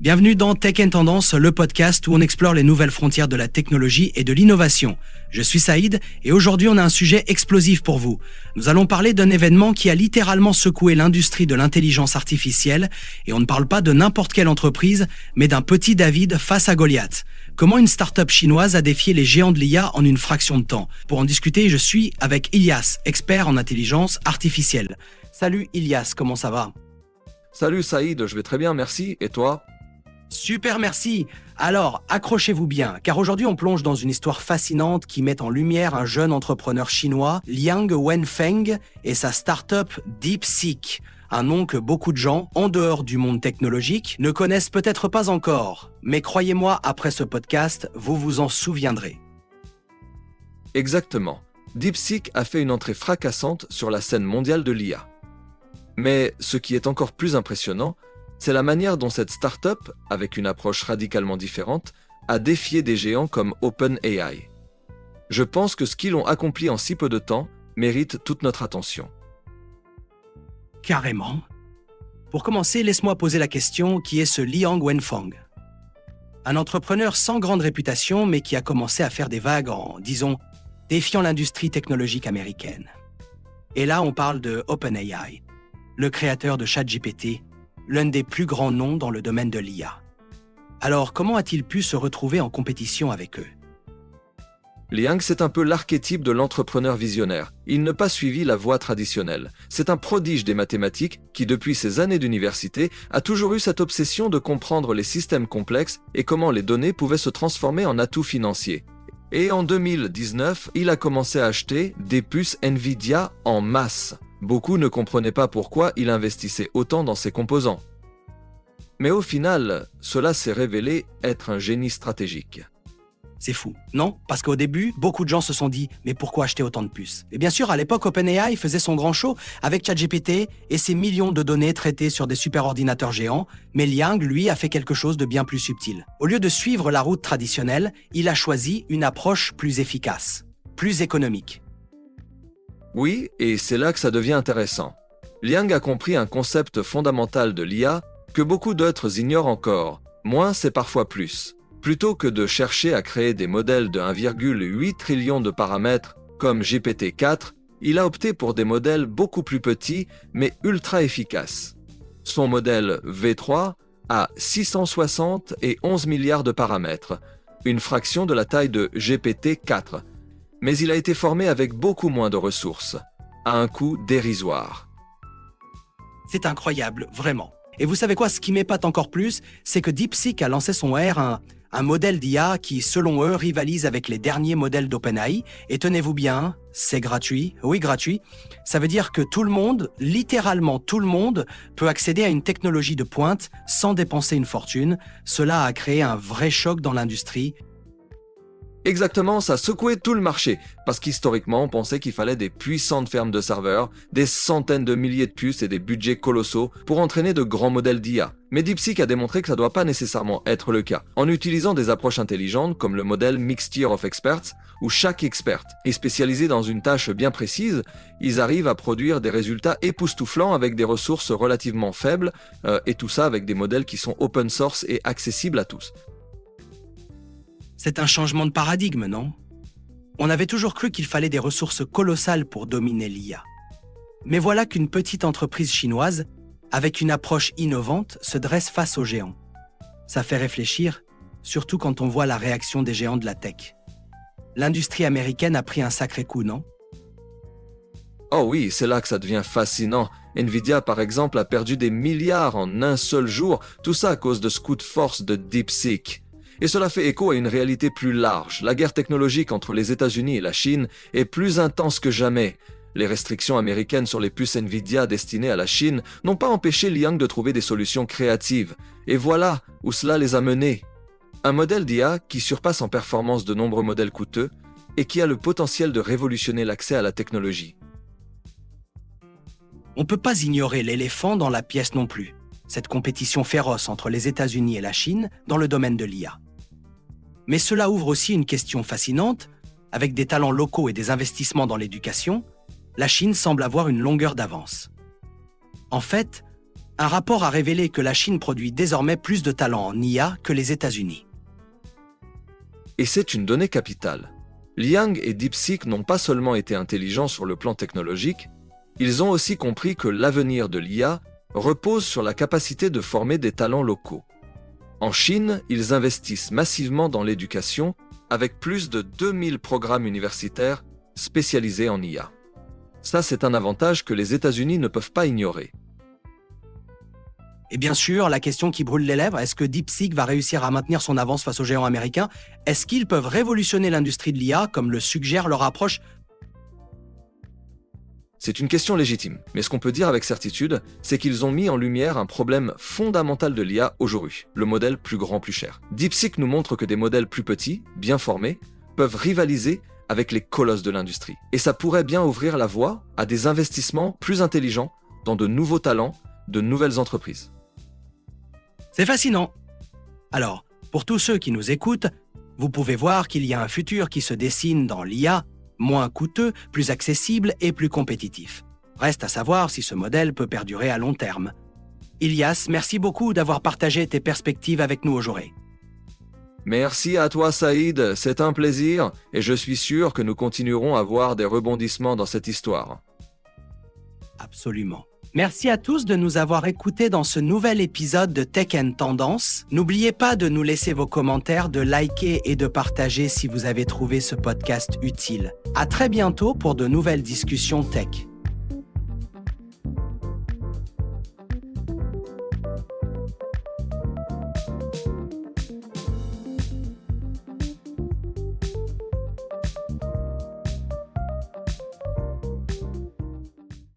Bienvenue dans Tech & Tendance, le podcast où on explore les nouvelles frontières de la technologie et de l'innovation. Je suis Saïd et aujourd'hui on a un sujet explosif pour vous. Nous allons parler d'un événement qui a littéralement secoué l'industrie de l'intelligence artificielle et on ne parle pas de n'importe quelle entreprise, mais d'un petit David face à Goliath. Comment une start-up chinoise a défié les géants de l'IA en une fraction de temps? Pour en discuter, je suis avec Ilias, expert en intelligence artificielle. Salut Ilias, comment ça va? Salut Saïd, je vais très bien, merci. Et toi? Super, merci. Alors, accrochez-vous bien, car aujourd'hui on plonge dans une histoire fascinante qui met en lumière un jeune entrepreneur chinois, Liang Wenfeng, et sa start-up DeepSeek, un nom que beaucoup de gens, en dehors du monde technologique, ne connaissent peut-être pas encore. Mais croyez-moi, après ce podcast, vous vous en souviendrez. Exactement. DeepSeek a fait une entrée fracassante sur la scène mondiale de l'IA. Mais ce qui est encore plus impressionnant, c'est la manière dont cette start-up, avec une approche radicalement différente, a défié des géants comme OpenAI. Je pense que ce qu'ils ont accompli en si peu de temps mérite toute notre attention. Carrément. Pour commencer, laisse-moi poser la question, qui est ce Liang Wenfeng? Un entrepreneur sans grande réputation, mais qui a commencé à faire des vagues en, disons, défiant l'industrie technologique américaine. Et là, on parle de OpenAI, le créateur de ChatGPT, l'un des plus grands noms dans le domaine de l'IA. Alors, comment a-t-il pu se retrouver en compétition avec eux? Liang, c'est un peu l'archétype de l'entrepreneur visionnaire. Il n'a pas suivi la voie traditionnelle. C'est un prodige des mathématiques qui, depuis ses années d'université, a toujours eu cette obsession de comprendre les systèmes complexes et comment les données pouvaient se transformer en atouts financiers. Et en 2019, il a commencé à acheter des puces Nvidia en masse. Beaucoup ne comprenaient pas pourquoi il investissait autant dans ses composants. Mais au final, cela s'est révélé être un génie stratégique. C'est fou, non? Parce qu'au début, beaucoup de gens se sont dit « Mais pourquoi acheter autant de puces ?» Et bien sûr, à l'époque, OpenAI faisait son grand show avec ChatGPT et ses millions de données traitées sur des superordinateurs géants, mais Liang, lui, a fait quelque chose de bien plus subtil. Au lieu de suivre la route traditionnelle, il a choisi une approche plus efficace, plus économique. Oui, et c'est là que ça devient intéressant. Liang a compris un concept fondamental de l'IA que beaucoup d'autres ignorent encore. Moins, c'est parfois plus. Plutôt que de chercher à créer des modèles de 1,8 trillion de paramètres comme GPT-4, il a opté pour des modèles beaucoup plus petits mais ultra efficaces. Son modèle V3 a 660 et 11 milliards de paramètres, une fraction de la taille de GPT-4. Mais il a été formé avec beaucoup moins de ressources, à un coût dérisoire. C'est incroyable, vraiment. Et vous savez quoi, ce qui m'épate encore plus, c'est que DeepSeek a lancé son R, un modèle d'IA qui, selon eux, rivalise avec les derniers modèles d'OpenAI. Et tenez-vous bien, c'est gratuit. Oui, gratuit. Ça veut dire que tout le monde, littéralement tout le monde, peut accéder à une technologie de pointe sans dépenser une fortune. Cela a créé un vrai choc dans l'industrie. Exactement, ça secouait tout le marché, parce qu'historiquement, on pensait qu'il fallait des puissantes fermes de serveurs, des centaines de milliers de puces et des budgets colossaux pour entraîner de grands modèles d'IA. Mais DeepSeek a démontré que ça ne doit pas nécessairement être le cas. En utilisant des approches intelligentes comme le modèle Mixture of Experts, où chaque expert est spécialisé dans une tâche bien précise, ils arrivent à produire des résultats époustouflants avec des ressources relativement faibles, et tout ça avec des modèles qui sont open source et accessibles à tous. C'est un changement de paradigme, non? On avait toujours cru qu'il fallait des ressources colossales pour dominer l'IA. Mais voilà qu'une petite entreprise chinoise, avec une approche innovante, se dresse face aux géants. Ça fait réfléchir, surtout quand on voit la réaction des géants de la tech. L'industrie américaine a pris un sacré coup, non? Oh oui, c'est là que ça devient fascinant. Nvidia, par exemple, a perdu des milliards en un seul jour, tout ça à cause de ce coup de force de DeepSeek. Et cela fait écho à une réalité plus large. La guerre technologique entre les États-Unis et la Chine est plus intense que jamais. Les restrictions américaines sur les puces Nvidia destinées à la Chine n'ont pas empêché Liang de trouver des solutions créatives. Et voilà où cela les a menés. Un modèle d'IA qui surpasse en performance de nombreux modèles coûteux et qui a le potentiel de révolutionner l'accès à la technologie. On ne peut pas ignorer l'éléphant dans la pièce non plus. Cette compétition féroce entre les États-Unis et la Chine dans le domaine de l'IA. Mais cela ouvre aussi une question fascinante. Avec des talents locaux et des investissements dans l'éducation, la Chine semble avoir une longueur d'avance. En fait, Un rapport a révélé que la Chine produit désormais plus de talents en IA que les États-Unis. Et c'est une donnée capitale. Liang et DeepSeek n'ont pas seulement été intelligents sur le plan technologique, ils ont aussi compris que l'avenir de l'IA repose sur la capacité de former des talents locaux. En Chine, ils investissent massivement dans l'éducation avec plus de 2000 programmes universitaires spécialisés en IA. Ça, c'est un avantage que les États-Unis ne peuvent pas ignorer. Et bien sûr, la question qui brûle les lèvres, est-ce que DeepSeek va réussir à maintenir son avance face aux géants américains? Est-ce qu'ils peuvent révolutionner l'industrie de l'IA comme le suggère leur approche? C'est une question légitime, mais ce qu'on peut dire avec certitude, c'est qu'ils ont mis en lumière un problème fondamental de l'IA aujourd'hui, le modèle plus grand, plus cher. DeepSeek nous montre que des modèles plus petits, bien formés, peuvent rivaliser avec les colosses de l'industrie. Et ça pourrait bien ouvrir la voie à des investissements plus intelligents dans de nouveaux talents, de nouvelles entreprises. C'est fascinant. Alors, pour tous ceux qui nous écoutent, vous pouvez voir qu'il y a un futur qui se dessine dans l'IA, moins coûteux, plus accessible et plus compétitif. Reste à savoir si ce modèle peut perdurer à long terme. Ilias, merci beaucoup d'avoir partagé tes perspectives avec nous aujourd'hui. Merci à toi Saïd, c'est un plaisir et je suis sûr que nous continuerons à voir des rebondissements dans cette histoire. Absolument. Merci à tous de nous avoir écoutés dans ce nouvel épisode de Tech & Tendance. N'oubliez pas de nous laisser vos commentaires, de liker et de partager si vous avez trouvé ce podcast utile. À très bientôt pour de nouvelles discussions tech.